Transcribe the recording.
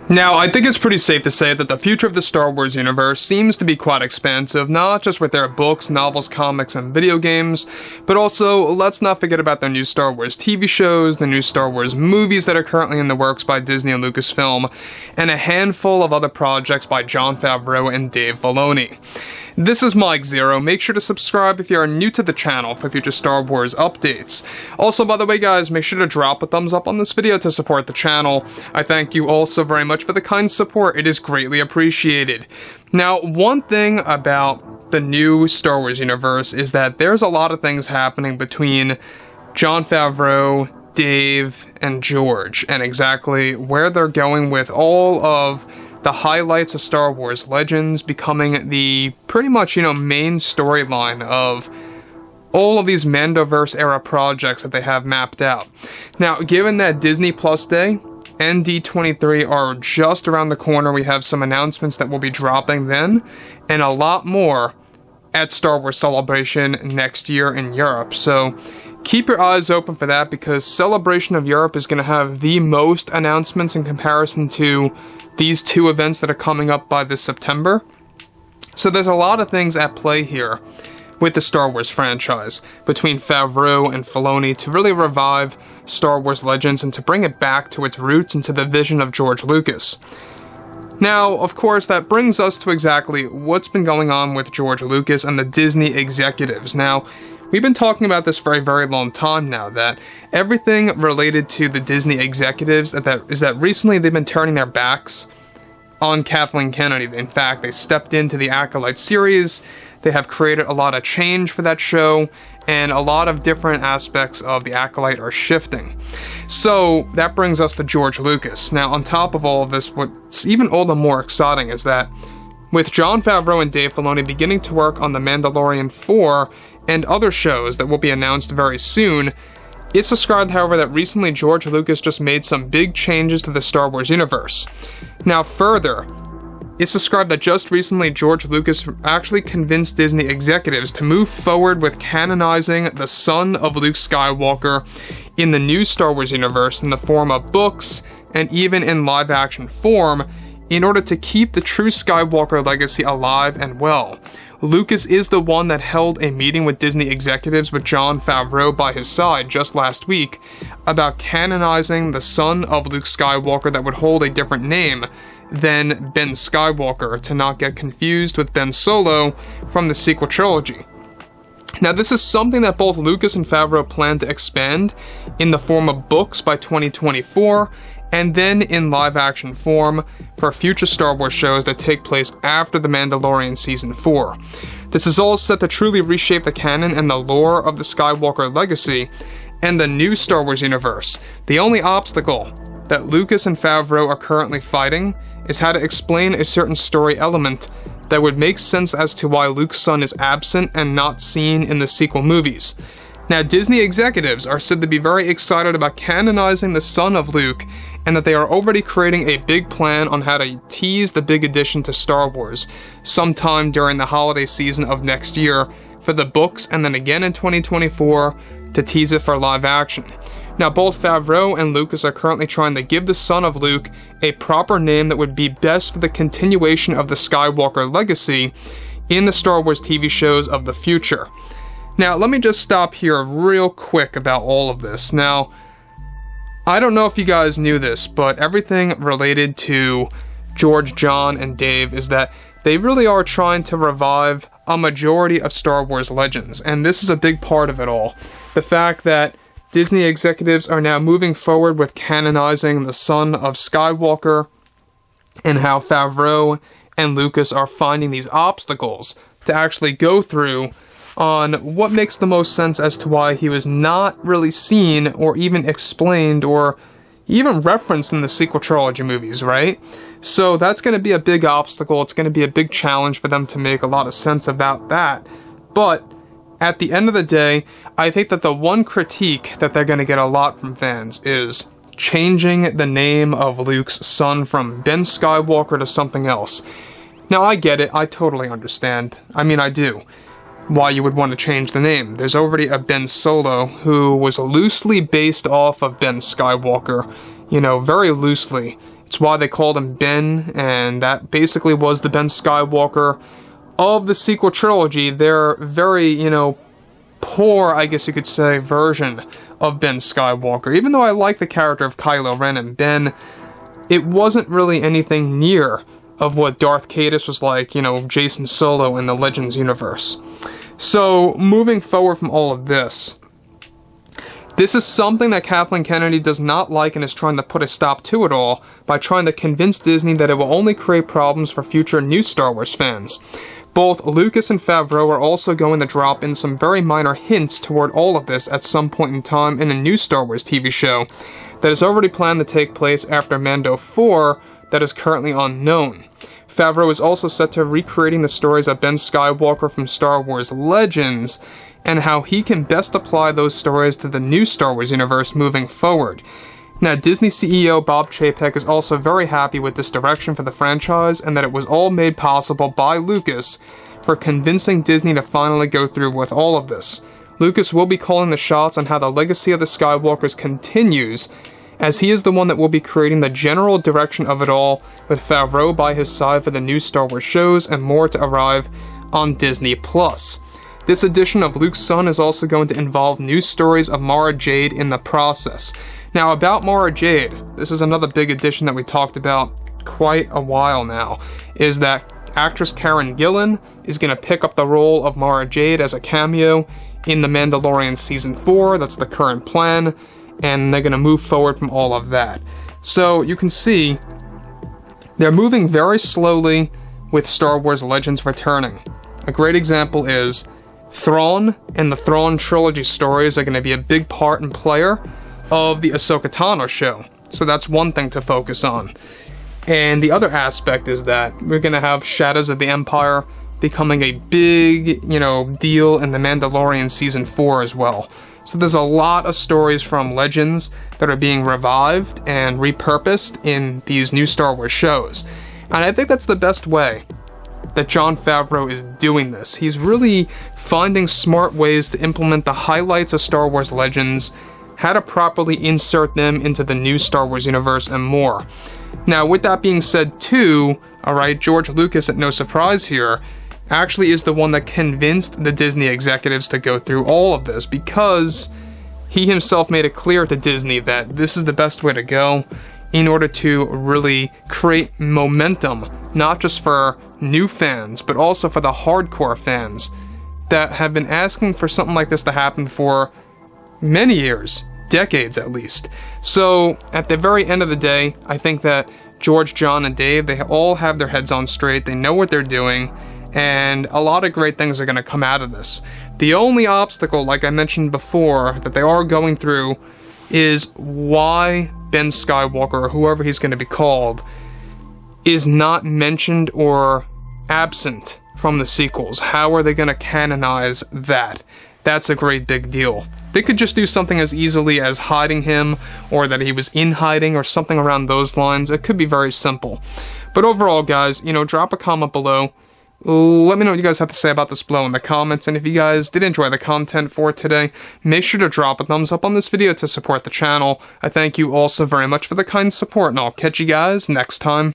Now, I think it's pretty safe to say that the future of the Star Wars universe seems to be quite expansive, not just with their books, novels, comics, and video games, but also, let's not forget about their new Star Wars TV shows, the new Star Wars movies that are currently in the works by Disney and Lucasfilm, and a handful of other projects by Jon Favreau and Dave Filoni. This is Mike Zero. Make sure to subscribe if you are new to the channel for future Star Wars updates. Also, by the way guys, make sure to drop a thumbs up on this video to support the channel. I thank you all so very much for the kind support. It is greatly appreciated. Now, one thing about the new Star Wars universe is that there's a lot of things happening between Jon Favreau, Dave, and George, and exactly where they're going with all of the highlights of Star Wars Legends becoming the pretty much, main storyline of all of these Mandoverse era projects that they have mapped out. Now, given that Disney Plus Day and D23 are just around the corner, we have some announcements that will be dropping then, and a lot more at Star Wars Celebration next year in Europe. So keep your eyes open for that, because Celebration of Europe is going to have the most announcements in comparison to these two events that are coming up by this September. So there's a lot of things at play here with the Star Wars franchise between Favreau and Filoni to really revive Star Wars Legends and to bring it back to its roots and to the vision of George Lucas. Now, of course, that brings us to exactly what's been going on with George Lucas and the Disney executives. Now, we've been talking about this for a very long time now, that everything related to the Disney executives is that recently they've been turning their backs on Kathleen Kennedy. In fact, they stepped into the Acolyte series. They have created a lot of change for that show, and a lot of different aspects of the Acolyte are shifting. So that brings us to George Lucas. Now, on top of all of this, what's even all the more exciting is that with Jon Favreau and Dave Filoni beginning to work on The Mandalorian 4 and other shows that will be announced very soon, it's described, however, that recently George Lucas just made some big changes to the Star Wars universe. Now further, it's described that just recently George Lucas actually convinced Disney executives to move forward with canonizing the son of Luke Skywalker in the new Star Wars universe in the form of books and even in live-action form in order to keep the true Skywalker legacy alive and well. Lucas is the one that held a meeting with Disney executives with Jon Favreau by his side just last week about canonizing the son of Luke Skywalker that would hold a different name than Ben Skywalker, to not get confused with Ben Solo from the sequel trilogy. Now, this is something that both Lucas and Favreau plan to expand in the form of books by 2024, and then in live-action form for future Star Wars shows that take place after The Mandalorian Season 4. This is all set to truly reshape the canon and the lore of the Skywalker legacy and the new Star Wars universe. The only obstacle that Lucas and Favreau are currently fighting is how to explain a certain story element that would make sense as to why Luke's son is absent and not seen in the sequel movies. Now, Disney executives are said to be very excited about canonizing the son of Luke, and that they are already creating a big plan on how to tease the big addition to Star Wars sometime during the holiday season of next year for the books, and then again in 2024 to tease it for live action. Now, both Favreau and Lucas are currently trying to give the son of Luke a proper name that would be best for the continuation of the Skywalker legacy in the Star Wars TV shows of the future. Now, let me just stop here real quick about all of this. Now, I don't know if you guys knew this, but everything related to George, John, and Dave is that they really are trying to revive a majority of Star Wars Legends, and this is a big part of it all. The fact that Disney executives are now moving forward with canonizing the son of Skywalker, and how Favreau and Lucas are finding these obstacles to actually go through on what makes the most sense as to why he was not really seen or even explained or even referenced in the sequel trilogy movies, right? So that's going to be a big obstacle. It's going to be a big challenge for them to make a lot of sense about that. But at the end of the day, I think that the one critique that they're going to get a lot from fans is changing the name of Luke's son from Ben Skywalker to something else. Now, I get it. I totally understand. I mean, I do. Why you would want to change the name. There's already a Ben Solo who was loosely based off of Ben Skywalker. You know, very loosely. It's why they called him Ben, and that basically was the Ben Skywalker of the sequel trilogy. Their very, poor, I guess you could say, version of Ben Skywalker. Even though I like the character of Kylo Ren and Ben, it wasn't really anything near of what Darth Caedus was like, Jason Solo in the Legends universe. So, moving forward from all of this, this is something that Kathleen Kennedy does not like and is trying to put a stop to it all by trying to convince Disney that it will only create problems for future new Star Wars fans. Both Lucas and Favreau are also going to drop in some very minor hints toward all of this at some point in time in a new Star Wars TV show that is already planned to take place after Mando 4 that is currently unknown. Favreau is also set to recreating the stories of Ben Skywalker from Star Wars Legends and how he can best apply those stories to the new Star Wars universe moving forward. Now, Disney CEO Bob Chapek is also very happy with this direction for the franchise and that it was all made possible by Lucas for convincing Disney to finally go through with all of this. Lucas will be calling the shots on how the legacy of the Skywalkers continues, as he is the one that will be creating the general direction of it all, with Favreau by his side for the new Star Wars shows and more to arrive on Disney+. This edition of Luke's Son is also going to involve new stories of Mara Jade in the process. Now, about Mara Jade, this is another big addition that we talked about quite a while now, is that actress Karen Gillan is going to pick up the role of Mara Jade as a cameo in The Mandalorian Season 4, that's the current plan, and they're going to move forward from all of that. So, you can see, they're moving very slowly with Star Wars Legends returning. A great example is Thrawn and the Thrawn trilogy stories are going to be a big part and player of the Ahsoka Tano show. So that's one thing to focus on. And the other aspect is that we're going to have Shadows of the Empire becoming a big, deal in The Mandalorian Season 4 as well. So there's a lot of stories from Legends that are being revived and repurposed in these new Star Wars shows. And I think that's the best way that Jon Favreau is doing this. He's really finding smart ways to implement the highlights of Star Wars Legends, how to properly insert them into the new Star Wars universe, and more. Now, with that being said too, alright, George Lucas, at no surprise here, actually is the one that convinced the Disney executives to go through all of this, because he himself made it clear to Disney that this is the best way to go in order to really create momentum, not just for new fans, but also for the hardcore fans that have been asking for something like this to happen for many years, decades at least. So, at the very end of the day, I think that George, John, and Dave, they all have their heads on straight, they know what they're doing, and a lot of great things are going to come out of this. The only obstacle, like I mentioned before, that they are going through is why Ben Skywalker, or whoever he's going to be called, is not mentioned or absent from the sequels. How are they going to canonize that? That's a great big deal. They could just do something as easily as hiding him, or that he was in hiding, or something around those lines. It could be very simple. But overall, guys, drop a comment below. Let me know what you guys have to say about this below in the comments, and if you guys did enjoy the content for today, make sure to drop a thumbs up on this video to support the channel. I thank you all so very much for the kind support, and I'll catch you guys next time.